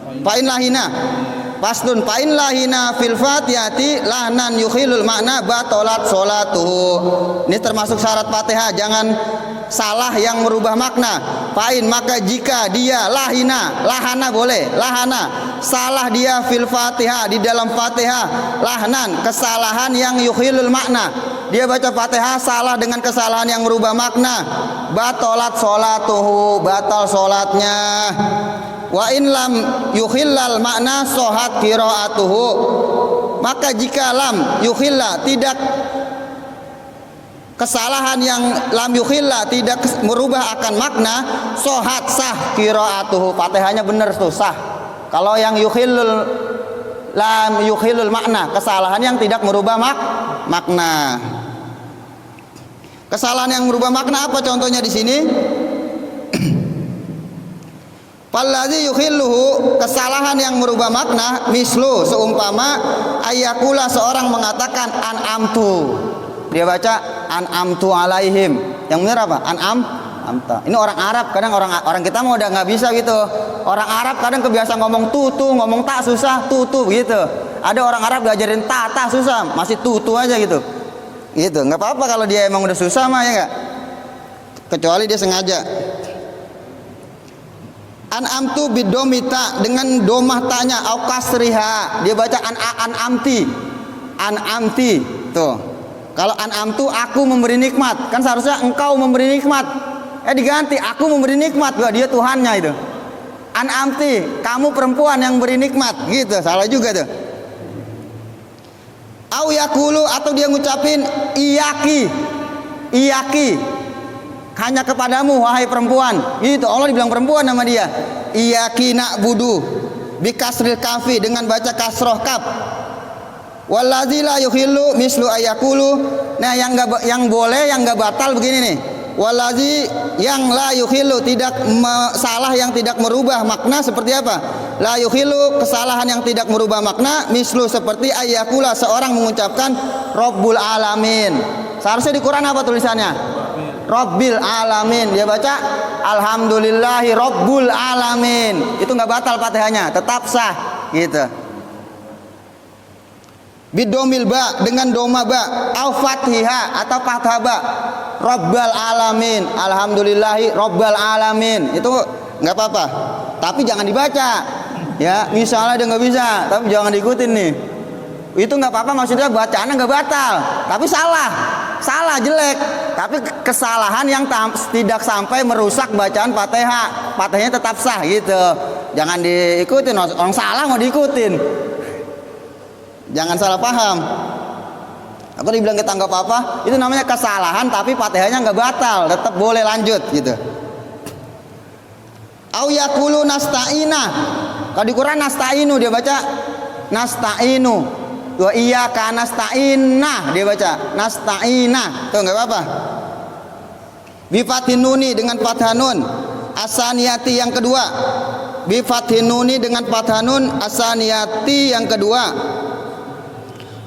Fa'in lahina Faslun fa'in lahina fil fatihati lahnan yukhilul makna batolat sholatuhu. Ini termasuk syarat Fatihah, jangan salah yang merubah makna. Fa'in, maka jika dia lahana boleh, lahana salah dia fil fatihah, di dalam Fatihah, lahnan kesalahan yang yukhilul makna, dia baca Fatihah salah dengan kesalahan yang merubah makna, batolat sholatuhu, batal sholatnya. Wa in lam yukhillal makna sohat qiraatuhu, maka jika lam yukhilla, tidak kesalahan yang lam yukhilla tidak merubah akan makna, sohat sah qiraatuhu, Fatihahnya benar tuh sah. Kalau yang yukhillul lam yukhillul makna, kesalahan yang tidak merubah makna. Kesalahan yang merubah makna apa contohnya di sini? Falladzi yukhilluhu, kesalahan yang merubah makna, mislu seumpama ayakula, seorang mengatakan an'amtu, dia baca an'amtu alaihim, yang benar apa? Amta. Ini orang Arab, kadang orang kita mau udah nggak bisa gitu. Orang Arab kadang kebiasa ngomong tutu, ngomong tak susah, tutu gitu. Ada orang Arab diajarin tak susah, masih tutu aja gitu. Gitu, nggak apa-apa kalau dia emang udah susah mah, ya nggak? Kecuali dia sengaja. An'amtu bidomita, dengan domah tanya, au kasriha, dia baca an'amti. Tuh. Kalau an'amtu aku memberi nikmat, kan seharusnya engkau memberi nikmat. Diganti aku memberi nikmat, wah dia Tuhannya itu. An'amti, kamu perempuan yang beri nikmat, gitu. Salah juga tuh. Au yakulu, atau dia ngucapin iyaki, hanya kepadamu wahai perempuan, gitu. Allah dibilang perempuan nama dia. Iyaki na'budu bi kasril kafi, dengan baca kasroh kaf. Wallazi la yuhillu mislu ayakulu. Nah, yang boleh, yang enggak batal begini nih. Wallazi, yang la yuhillu, tidak salah yang tidak merubah makna seperti apa? La yuhillu, kesalahan yang tidak merubah makna, mislu seperti ayakula, seorang mengucapkan Rabbul alamin. Seharusnya di Quran apa tulisannya? Rabbil alamin, dia baca alhamdulillahi Rabbul alamin. Itu nggak batal Fatihahnya, tetap sah gitu. Bidomil ba, dengan doma ba, au fathiha atau fathah ba, Rabbal alamin, alhamdulillahi Rabbal alamin, itu nggak apa-apa, tapi jangan dibaca ya. Misalnya dia nggak bisa, tapi jangan diikutin nih. Itu nggak apa-apa, maksudnya bacaannya nggak batal, tapi salah jelek, tapi kesalahan yang tidak sampai merusak bacaan Fatihahnya tetap sah gitu. Jangan diikutin, orang salah mau diikutin. Jangan salah paham. Aku dibilang kita nggak apa-apa, itu namanya kesalahan, tapi Fatihahnya nggak batal, tetap boleh lanjut gitu. Au yaqulu nasta'ina, kalau di Quran nasta'inu, dia baca nasta'inu. Wa iyyaka nasta'inna, dia baca nasta'ina, tuh nggak apa-apa. Bi fathin nuni, dengan fathah nun, asaniyati yang kedua. Bi fathin nuni, dengan fathah nun, asaniyati yang kedua.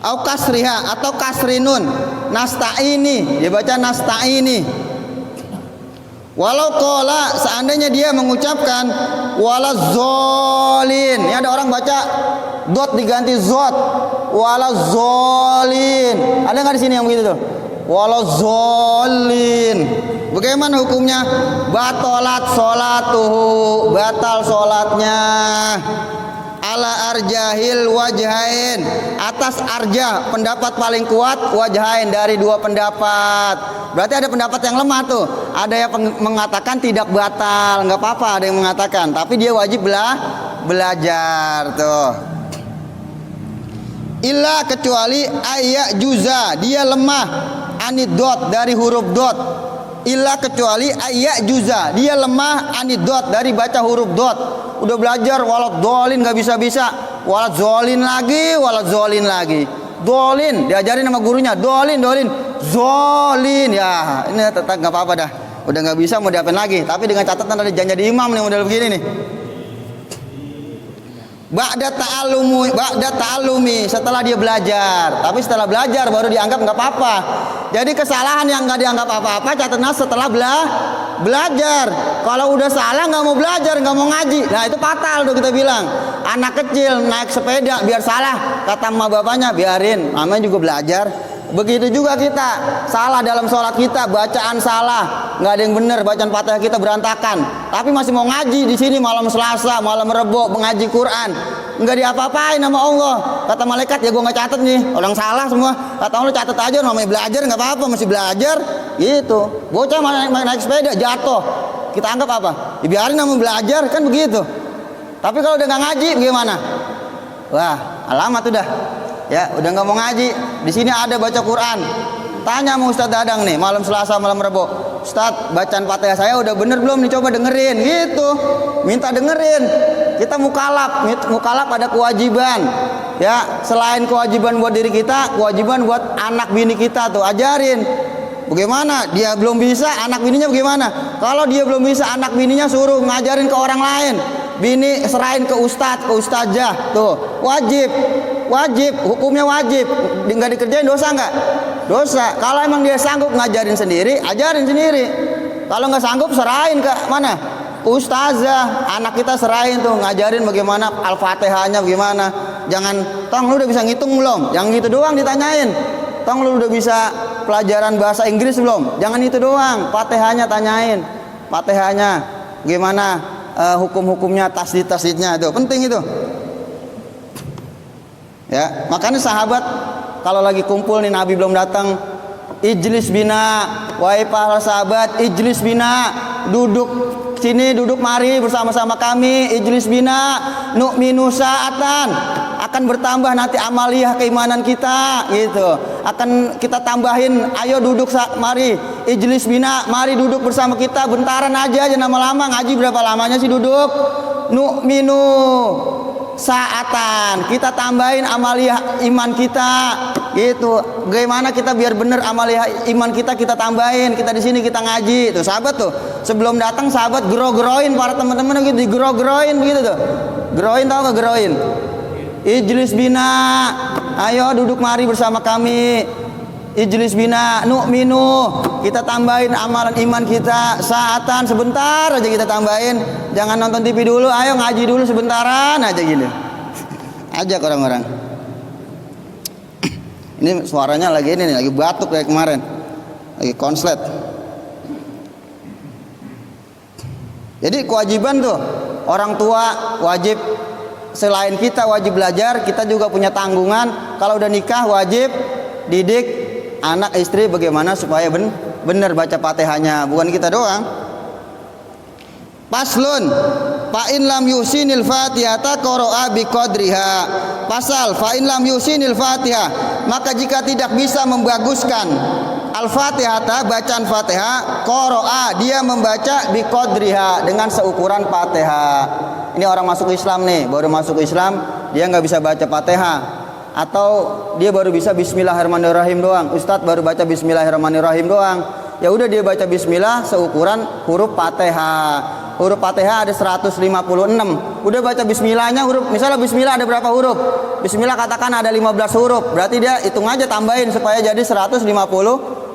Au kasriha, atau kasrinun, nasta'ini, dia baca nasta'ini. Walau qala, seandainya dia mengucapkan walazolin, ini ada orang baca dot diganti zot, walazolin. Ada nggak di sini yang begitu tuh? Walazolin. Bagaimana hukumnya? Batolat sholatuhu, batal sholatnya. Ala arjahil wajhain, atas arjah, pendapat paling kuat, wajhain, dari dua pendapat. Berarti ada pendapat yang lemah tuh. Ada yang mengatakan tidak batal, nggak apa-apa, ada yang mengatakan, tapi dia wajib belajar tuh. Illa, kecuali ayat juza, dia lemah anid dot, dari huruf dot. Illa, kecuali ayat juza, dia lemah anid dot, dari baca huruf dot. Udah belajar walat dolin nggak bisa, walat zolin lagi, dolin diajarin sama gurunya, dolin zolin, ya ini tetap nggak apa-apa dah, udah nggak bisa mau diapain lagi, tapi dengan catatan ada jangan jadi imam nih model begini nih. Ba'da ta'alumi, setelah dia belajar, tapi setelah belajar baru dianggap nggak apa-apa. Jadi kesalahan yang nggak dianggap apa-apa, catatan setelah belajar. Kalau udah salah nggak mau belajar, nggak mau ngaji, nah itu fatal tuh kita bilang. Anak kecil naik sepeda biar salah, kata emak bapaknya biarin, namanya juga belajar. Begitu juga kita, salah dalam sholat kita, bacaan salah, nggak ada yang benar, bacaan Fatihah kita berantakan. Tapi masih mau ngaji di sini malam Selasa, malam Rebo, mengaji Quran, nggak diapa-apain sama Allah. Kata malaikat, ya gue nggak catat nih, orang salah semua. Kata Allah, catat aja, namanya belajar nggak apa-apa, masih belajar. Gitu. Bocah naik sepeda jatuh, kita anggap apa? Ya biarin namanya belajar, kan begitu. Tapi kalau udah nggak ngaji, gimana? Wah, alamat udah. Ya, udah nggak mau ngaji. Di sini ada baca Quran. Tanya sama Ustadz Dadang nih, malam Selasa, malam Rebo. Ustadz, bacaan Fatihah saya udah bener belum nih? Coba dengerin. Gitu. Minta dengerin. Kita mukalaf. Mukalaf ada kewajiban. Ya, selain kewajiban buat diri kita, kewajiban buat anak bini kita tuh. Ajarin. Bagaimana? Dia belum bisa, anak bininya bagaimana? Kalau dia belum bisa, anak bininya suruh ngajarin ke orang lain. Bini serahin ke ustadz, ke ustazah. Tuh, wajib, hukumnya wajib. Nggak dikerjain dosa nggak? Dosa. Kalau emang dia sanggup ngajarin sendiri, ajarin sendiri. Kalau nggak sanggup, serahin ke mana? Ke ustazah. Anak kita serahin tuh, ngajarin bagaimana Al-Fatihahnya bagaimana. Jangan, tong lu udah bisa ngitung belum? Yang gitu doang ditanyain. Tong lu udah bisa pelajaran bahasa Inggris belum? Jangan itu doang, Fatihahnya tanyain. Fatihahnya gimana? Hukum-hukumnya, tasdid-tasdidnya itu penting itu. Ya, makanya sahabat kalau lagi kumpul nih, Nabi belum datang, ijlis bina, wahai para sahabat, ijlis bina, duduk sini, duduk mari bersama-sama kami, ijlis bina, nu'minu sa'atan, akan bertambah nanti amaliyah keimanan kita, gitu. Akan kita tambahin, ayo duduk mari, ijlis bina, mari duduk bersama kita, bentaran aja lama-lama, ngaji berapa lamanya sih duduk? Nu'minu saatan, kita tambahin amaliyah iman kita, gitu. Bagaimana kita biar bener amaliyah iman kita tambahin. Kita di sini kita ngaji. Tuh sahabat tuh sebelum datang sahabat gero-geroin para teman-teman gitu, digero-geroin begitu tuh. Geroin, tau gak geroin? Ijlis bina, ayo duduk mari bersama kami. Ijlis bina, nu'minu, kita tambahin amalan iman kita saatan, sebentar aja kita tambahin. Jangan nonton TV dulu, ayo ngaji dulu sebentaran aja gini. Ajak orang-orang. Ini suaranya lagi ini nih, lagi batuk kayak kemarin. Lagi konslet. Jadi kewajiban tuh, orang tua wajib, selain kita wajib belajar, kita juga punya tanggungan. Kalau udah nikah wajib didik anak istri bagaimana supaya benar baca Fatihahnya, bukan kita doang. Paslun, fa in lam yusinil Fatihata qara'a bi qadriha. Pasal, fa in lam yusinil Fatihah, maka jika tidak bisa membaguskan Al-Fatihata, bacaan Fatihah, qara'a, dia membaca bi qadriha, dengan seukuran Fatihah. Ini orang masuk Islam nih, baru masuk Islam, dia nggak bisa baca Fatihah, atau dia baru bisa Bismillahirrahmanirrahim doang. Ustadz baru baca Bismillahirrahmanirrahim doang. Ya udah dia baca Bismillah seukuran huruf Fatihah. Huruf Fatihah ada 156. Udah baca Bismillahnya huruf, misalnya Bismillah ada berapa huruf? Bismillah katakan ada 15 huruf. Berarti dia hitung aja, tambahin supaya jadi 156.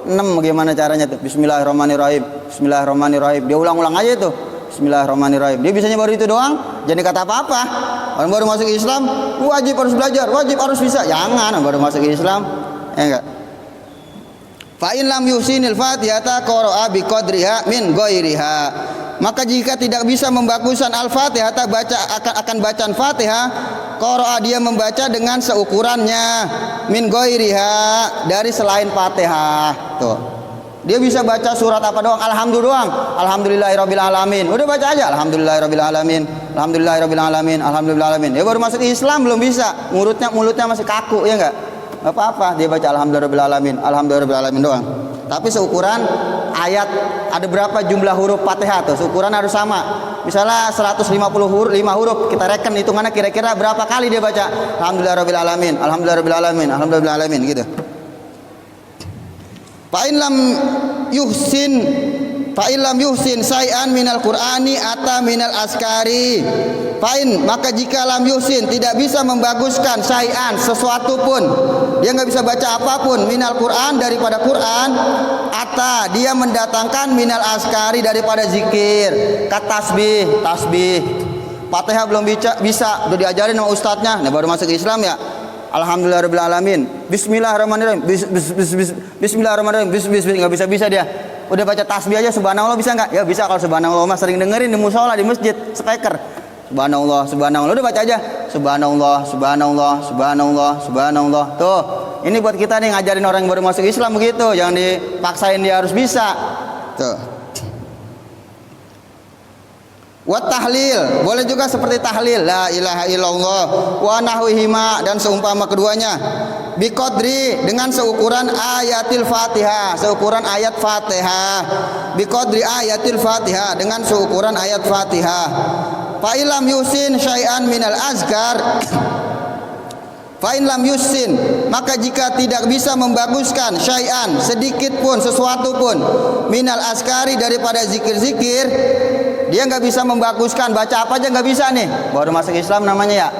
Bagaimana caranya tuh? Bismillahirrahmanirrahim. Bismillahirrahmanirrahim. Dia ulang-ulang aja itu. Bismillahirrahmanirrahim. Dia bisanya baru itu doang, jadi kata apa-apa. Orang baru masuk Islam wajib harus belajar, wajib harus bisa. Jangan, baru masuk Islam, ya enggak. Fa in lam yusinil Fatihata qara'a bi qadriha min ghairiha. Maka jika tidak bisa membaguskan Al-Fatihah, akan bacaan Fatihah, qara'a, dia membaca dengan seukurannya, min ghairiha, dari selain Fatihah. Tuh. Dia bisa baca surat apa doang? Alhamdulillah doang. Alhamdulillahirabbil alamin. Udah baca aja alhamdulillahirabbil alamin. Alhamdulillahirabbil alamin. Alhamdulillah alamin. Dia baru masuk Islam belum bisa. Mulutnya masih kaku, ya enggak? Enggak apa-apa, dia baca alhamdulillahirabbil alamin. Alhamdulillahirabbil alamin doang. Tapi seukuran ayat, ada berapa jumlah huruf Fatihah tuh? Seukuran harus sama. Misalnya 150 huruf, 5 huruf, kita reken hitungannya kira-kira berapa kali dia baca alhamdulillahirabbil alamin. Alhamdulillahirabbil alamin. Alhamdulillahirabbil alamin gitu. Fa in lam yuhsin say'an minal Qur'ani ata minal askari. Fa'in, maka jika lam yusin, tidak bisa membaguskan syai'an, sesuatu pun, dia nggak bisa baca apapun minal Quran, daripada Quran, ata, dia mendatangkan minal askari, daripada zikir, kat tasbih. Fatihah belum bisa, udah diajarin sama ustadznya, nah baru masuk Islam ya. Alhamdulillahirabbil alamin. Bismillahirrahmanirrahim. Bismillahirrahmanirrahim. Nggak bisa dia. Udah baca tasbih aja subhanallah bisa nggak? Ya bisa, kalau subhanallah mah sering dengerin di musola, di masjid, speaker. Subhanallah, udah baca aja. Subhanallah. Tuh, ini buat kita nih ngajarin orang yang baru masuk Islam begitu. Jangan dipaksain dia harus bisa. Tuh. Wa tahlil, boleh juga seperti tahlil, la ilaha illallah wa nahwihima, dan seumpama keduanya. Biqadri, dengan seukuran ayatil Fatihah, seukuran ayat Fatihah. Biqadri ayatil Fatihah, dengan seukuran ayat Fatihah. Fa ilam yusin syai'an minal azkar, fa in lam yusin, maka jika tidak bisa membaguskan syai'an, sedikit pun, sesuatu pun, minal azkari, daripada zikir-zikir, dia nggak bisa membaguskan, baca apa aja nggak bisa nih, baru masuk Islam namanya ya,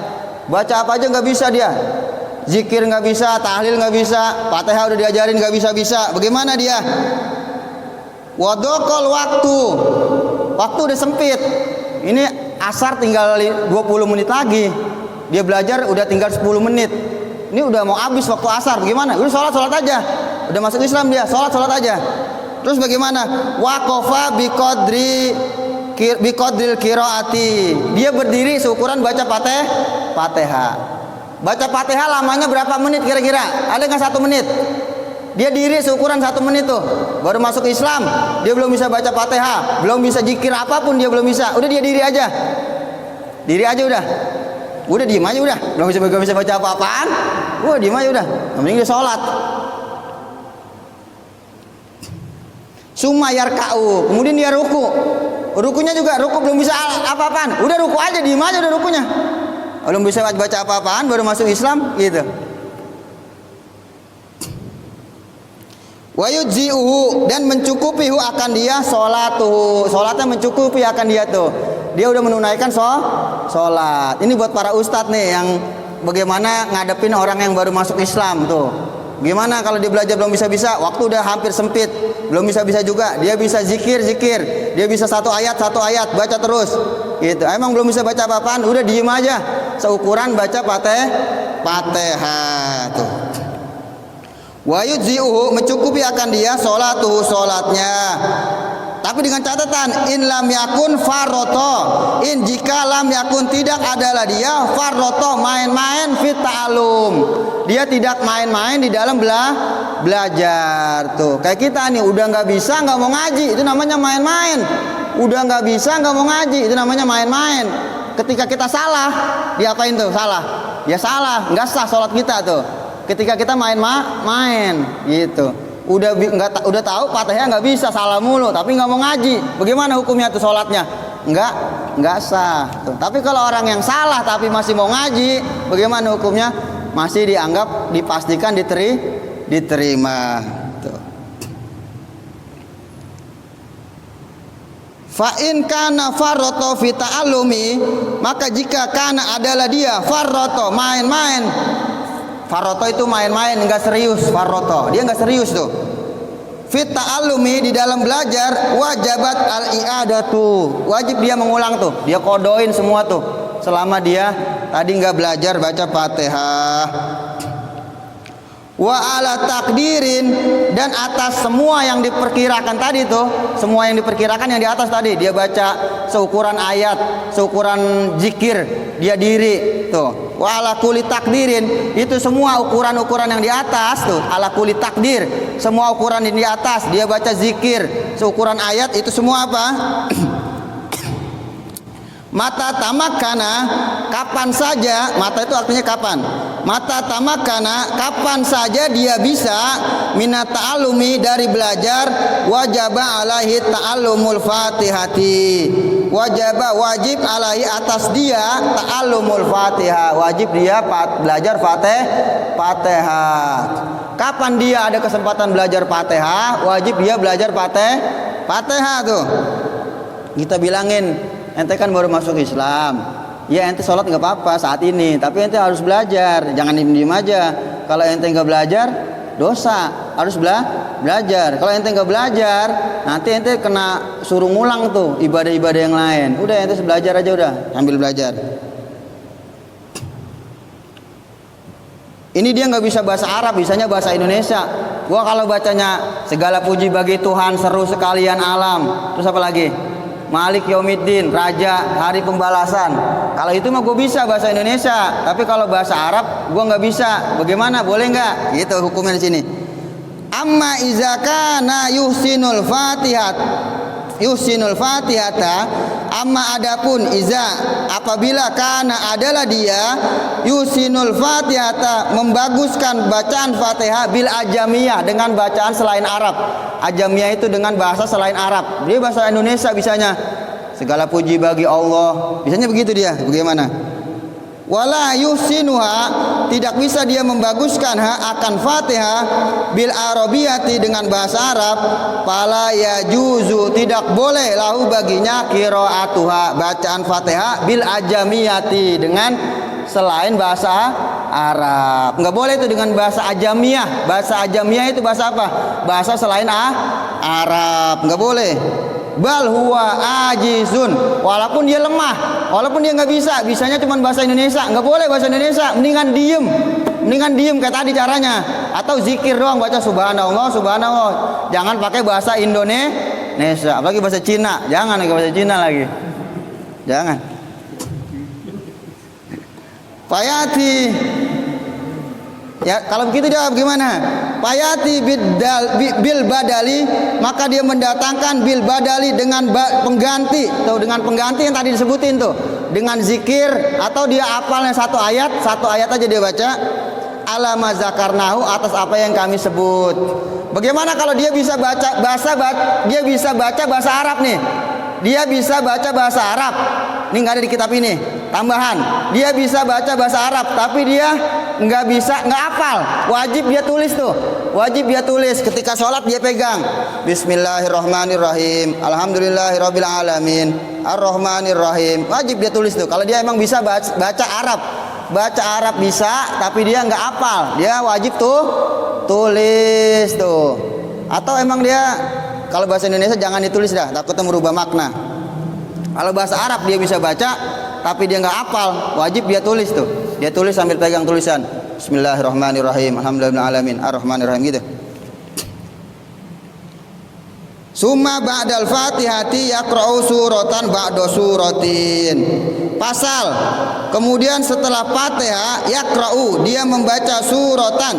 baca apa aja nggak bisa dia, zikir nggak bisa, tahlil nggak bisa, Fatihah udah diajarin nggak bisa. Bagaimana dia? Wadokol waktu udah sempit, ini asar tinggal 20 menit lagi, dia belajar udah tinggal 10 menit, ini udah mau habis waktu asar, bagaimana? Udah sholat aja, udah masuk Islam dia, sholat aja. Terus bagaimana? Waqafa biqadril qiraati, dia berdiri seukuran baca Fatihah. Baca Fatihah lamanya berapa menit kira-kira? Ada nggak 1 menit? Dia diri seukuran 1 menit tuh, baru masuk Islam, dia belum bisa baca Fatihah, belum bisa zikir apapun, dia belum bisa. Udah dia diri aja udah diem aja udah, belum bisa baca apa-apaan, udah diem aja udah, yang penting dia sholat. Sumayar kau, kemudian dia rukunya juga belum bisa apa-apaan, udah ruku aja, diem aja udah rukunya, belum bisa baca apa-apaan, baru masuk Islam gitu. Wa yujzi'uhu, dan mencukupi akan dia sholatnya mencukupi akan dia tuh, dia udah menunaikan sholat. Ini buat para ustadz nih yang bagaimana ngadepin orang yang baru masuk Islam tuh. Gimana kalau dia belajar belum bisa, waktu udah hampir sempit, belum bisa juga, dia bisa zikir, dia bisa satu ayat baca terus gitu. Emang belum bisa baca apa-apaan, udah diem aja seukuran baca Fatihah tuh. Wa yujzi'uhu, mencukupi akan dia sholatnya. Tapi dengan catatan, in lam yakun farroto, jika lam yakun, tidak adalah dia farroto, main-main fit ta'alum, dia tidak main-main di dalam belajar tuh. Kayak kita nih, udah nggak bisa nggak mau ngaji, itu namanya main-main. Udah nggak bisa nggak mau ngaji, itu namanya main-main. Ketika kita salah, diapain tuh? Ya salah, nggak sah sholat kita tuh. Ketika kita main gitu, udah tahu Fatihah nggak bisa, salah mulu, tapi nggak mau ngaji, bagaimana hukumnya tuh sholatnya? Nggak sah tuh. Tapi kalau orang yang salah tapi masih mau ngaji, bagaimana hukumnya? Masih dianggap, dipastikan diterima tuh. Fa'in kana farroto fi ta'allumi, maka jika kana adalah dia farroto, main-main. Farroto itu main-main, enggak serius. Farroto, dia enggak serius tuh. Fit ta'allumi, di dalam belajar, wajabat al-i'adatu, wajib dia mengulang tuh, dia kodoin semua tuh, selama dia tadi enggak belajar baca Fatihah. Wa ala takdirin, dan atas semua yang diperkirakan tadi tuh, semua yang diperkirakan yang di atas tadi, dia baca seukuran ayat, seukuran zikir, dia diri tuh. Wa ala kulli takdirin, itu semua ukuran-ukuran yang di atas tuh, ala kulli takdir, semua ukuran yang di atas, dia baca zikir seukuran ayat, itu semua apa? Mata tamakana, kapan saja, mata itu artinya kapan. Mata tamakana, kapan saja dia bisa minat ta'alumi, dari belajar, wajaba alaihi ta'allumul fatihati, wajib alaihi, atas dia ta'allumul fatihah, wajib dia belajar Fatihah. Kapan dia ada kesempatan belajar Fatihah, wajib dia belajar Fatihah tuh. Kita bilangin, ente kan baru masuk Islam, Ya ente sholat nggak apa-apa saat ini, tapi ente harus belajar, jangan diem aja. Kalau ente nggak belajar, dosa. Harus belajar. Kalau ente nggak belajar, nanti ente kena suruh ngulang tuh ibadah-ibadah yang lain. Udah ente belajar aja udah, sambil belajar. Ini dia nggak bisa bahasa Arab, bisanya bahasa Indonesia. Gua kalau bacanya segala puji bagi Tuhan seru sekalian alam. Terus apa lagi? Malik Yaumiddin, Raja, Hari Pembalasan. Kalau itu mah gue bisa bahasa Indonesia, tapi kalau bahasa Arab gue nggak bisa. Bagaimana? Boleh nggak? Gitu hukumnya di sini. Amma iza kana yuhsinul fatihata, amma adapun iza apabila kana adalah dia yuhsinul fatihata membaguskan bacaan Fatihah bil ajamiyah dengan bacaan selain Arab. Ajamiyah itu dengan bahasa selain Arab. Dia bahasa Indonesia bisanya. Segala puji bagi Allah. Bisanya begitu dia. Bagaimana? Wala yuhsinuha, tidak bisa dia membaguskan akan Fatihah bil arabiyati dengan bahasa Arab. Fala yajuzu, tidak boleh lahu baginya qiraatuha, bacaan Fatihah bil ajamiyati dengan selain bahasa Arab. Enggak boleh itu dengan bahasa ajamiyah. Bahasa ajamiyah itu bahasa apa? Bahasa selain Arab. Enggak boleh. Bal huwa ajizun, walaupun dia lemah, walaupun dia nggak bisa, bisanya cuma bahasa Indonesia, nggak boleh bahasa Indonesia, mendingan diem kayak tadi caranya, atau zikir doang, baca subhanallah, jangan pakai bahasa Indonesia, apalagi bahasa Cina, jangan pakai bahasa Cina lagi, jangan. Payati, ya kalau begitu dia bagaimana? Payati bil badali, maka dia mendatangkan bil badali dengan pengganti, atau dengan pengganti yang tadi disebutin tuh, dengan zikir, atau dia hafalnya satu ayat aja dia baca, alama zakarnahu, atas apa yang kami sebut. Bagaimana kalau dia bisa baca bahasa Arab nih? Dia bisa baca bahasa Arab. Ini nggak ada di kitab ini. Tambahan, dia bisa baca bahasa Arab, tapi dia nggak hafal. Wajib dia tulis tuh. Wajib dia tulis. Ketika sholat dia pegang. Bismillahirrahmanirrahim. Alhamdulillahirabbil alamin. Ar-Rahmanirrahim. Wajib dia tulis tuh. Kalau dia emang bisa baca Arab. Baca Arab bisa, tapi dia nggak hafal. Dia wajib tuh tulis tuh. Atau emang dia kalau bahasa Indonesia jangan ditulis dah, takutnya merubah makna. Kalau bahasa Arab dia bisa baca, tapi dia nggak hafal, wajib dia tulis tuh. Dia tulis sambil pegang tulisan. Bismillahirrahmanirrahim. Alhamdulillahirabbil alamin. Ar-Rahmanirrahim gitu. Summa ba'dal Fatihati yaqra'u suratan ba'da suratin. Pasal, kemudian setelah Fatihah yaqra'u, dia membaca suratan,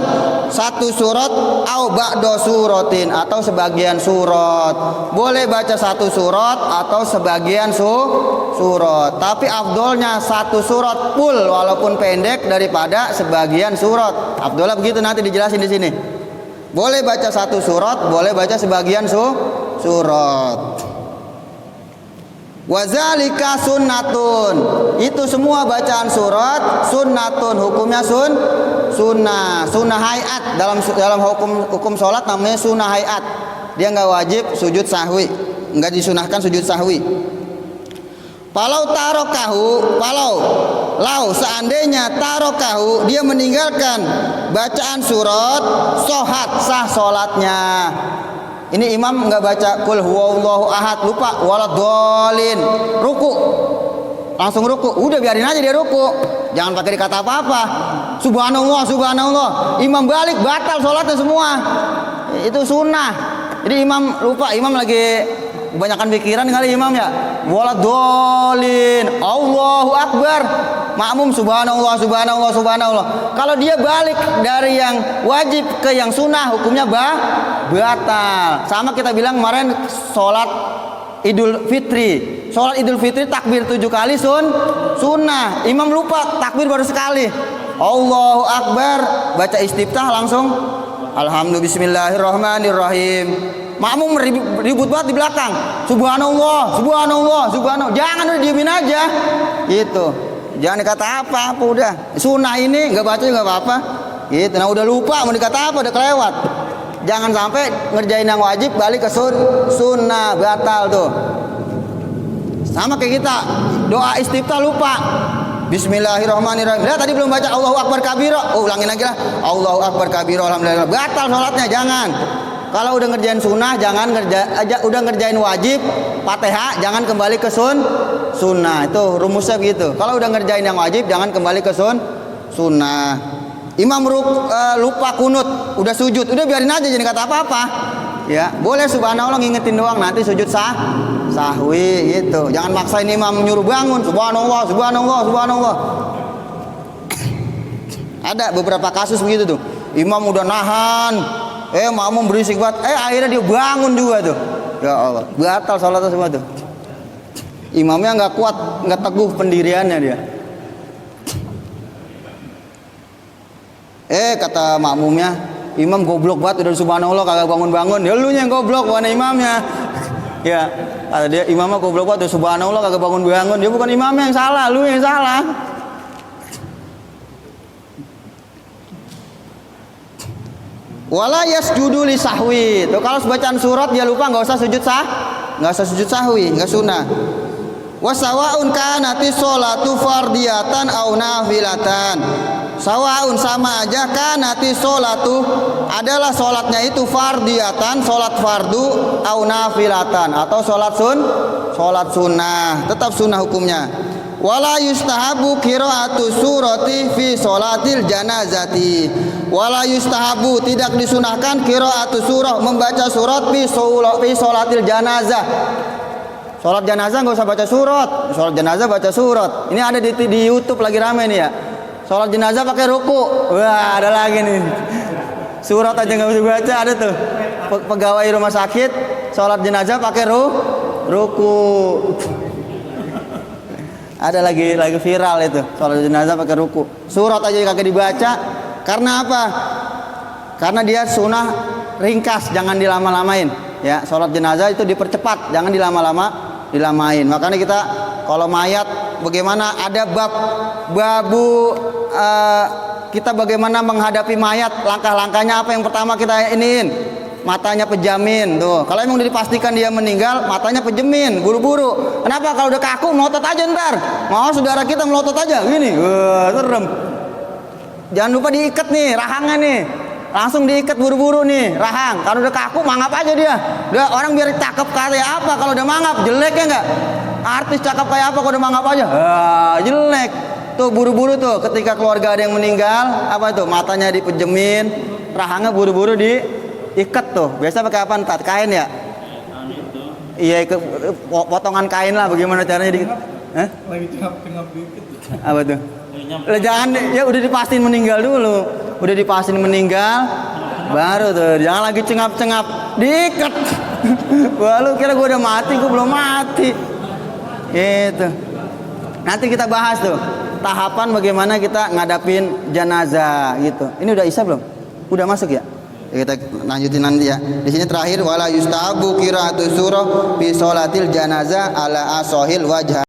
satu surat, au ba'da suratin, atau sebagian surat. Boleh baca satu surat atau sebagian surat. Tapi afdolnya satu surat full walaupun pendek daripada sebagian surat. Afdolnya begitu, nanti dijelasin di sini. Boleh baca satu surat, boleh baca sebagian surat. Wazalika sunnatun, itu semua bacaan surat sunnatun, hukumnya sunnah hayat. Dalam hukum sholat namanya sunnah hayat. Dia nggak wajib sujud sahwi, nggak disunahkan sujud sahwi. Lau seandainya tarokahu, dia meninggalkan bacaan surat, sah sholatnya. Ini imam nggak baca kul huwallahu ahad, lupa waladhdallin, ruku, langsung ruku, udah biarin aja dia ruku, jangan pakai dikata apa-apa. Subhanallah, imam balik, batal sholatnya semua. Itu sunnah. Jadi imam lupa, imam lagi kebanyakan pikiran kali imam ya. Waladhdallin, Allahu akbar, makmum subhanallah. Kalau dia balik dari yang wajib ke yang sunnah, hukumnya batal. Sama kita bilang kemarin sholat Idul Fitri. Sholat Idul Fitri takbir 7 kali sunnah. Imam lupa, takbir baru sekali. Allahu akbar, baca istiftah langsung alhamdulillah bismillahirrahmanirrahim. Makmum ribut banget di belakang. Subhanallah. Jangan, udah diemin aja. Gitu. Jangan dikata apa-apa udah. Sunnah ini enggak baca juga apa-apa. Gitu. Nah udah lupa mau dikata apa, udah kelewat. Jangan sampai ngerjain yang wajib balik ke sunnah, batal tuh. Sama kayak kita doa istiftah lupa. Bismillahirrahmanirrahim. Lihat tadi belum baca Allahu Akbar kabira. Oh, ulangin lagi lah. Allahu Akbar kabira, alhamdulillah. Batal sholatnya, jangan. Kalau udah ngerjain sunnah, jangan udah ngerjain wajib, Fatihah, jangan kembali ke sunnah. Itu rumusnya begitu. Kalau udah ngerjain yang wajib, jangan kembali ke sunnah. Imam lupa kunut, udah sujud, udah biarin aja, jadi kata apa-apa. Ya, boleh subhanallah ngingetin doang, nanti sujud sahwi gitu. Jangan maksain imam nyuruh bangun, subhanallah, subhanallah, subhanallah. Ada beberapa kasus begitu tuh. Imam udah nahan, makmum berisik banget, akhirnya dia bangun juga tuh. Ya Allah, batal salatnya semua tuh. Imamnya nggak kuat, nggak teguh pendiriannya dia. Kata makmumnya, imam goblok banget, udah subhanallah kagak bangun-bangun. Ya lu yang goblok, bukan imamnya. Ya, kata dia, imamnya goblok banget, udah subhanallah kagak bangun-bangun. Dia bukan imamnya yang salah, lu yang salah. Wala yasjudu li sahwi. Tuh kalau bacaan surat dia lupa enggak usah sujud sahwi, enggak sunnah. Wasawaun kanati sholatu fardiyatan au nafilatan. Sawaun sama aja kanati sholatu adalah sholatnya itu fardiyatan, sholat fardu, au nafilatan atau sholat sunnah, tetap sunnah hukumnya. Wala yustahabu qiraatu surati fi sholatil janazati. Wala yustahabu, tidak disunahkan qiraatu surah, membaca surat fi sholatil janazah. Sholat jenazah nggak usah baca surat, sholat jenazah baca surat. Ini ada di YouTube lagi rame nih ya. Sholat jenazah pakai ruku, wah ada lagi nih. Surat aja nggak usah baca, ada tuh. Pegawai rumah sakit, sholat jenazah pakai ruku. Ada lagi viral itu, sholat jenazah pakai ruku. Surat aja kagak dibaca, karena apa? Karena dia sunnah ringkas, jangan dilama-lamain. Ya, sholat jenazah itu dipercepat, jangan dilamain. Makanya kita kalau mayat bagaimana ada kita bagaimana menghadapi mayat, langkah-langkahnya apa yang pertama kita iniin? Matanya pejamin tuh. Kalau emang udah dipastikan dia meninggal, matanya pejemin, buru-buru. Kenapa? Kalau udah kaku melotot aja ntar. Mau saudara kita melotot aja gini. Serem. Jangan lupa diikat nih rahangnya nih. Langsung diikat buru-buru nih rahang. Kalau udah kaku mangap aja dia. Udah orang biar cakep kayak apa kalau udah mangap, jelek ya enggak? Artis cakep kayak apa kalau udah mangap aja? Jelek. Tuh buru-buru tuh ketika keluarga ada yang meninggal, apa itu? Matanya dipejemin, rahangnya buru-buru diikat tuh. Biasa pakai apa ntar? Kain ya? Iya, potongan kain lah, bagaimana caranya Lagi cengap-cengap dikit. Apa tuh? Jangan ya, udah dipastiin meninggal dulu. Udah dipastiin meninggal baru tuh, jangan lagi cengap-cengap diikat. Wah, lu kira gue udah mati, gue belum mati. Gitu. Nanti kita bahas tuh tahapan bagaimana kita ngadapin jenazah gitu. Ini udah isya belum? Udah masuk ya? Kita lanjutin nanti ya. Di sini terakhir wala yustahabu qiraatu surah fi sholatil janazah ala asohil wajh.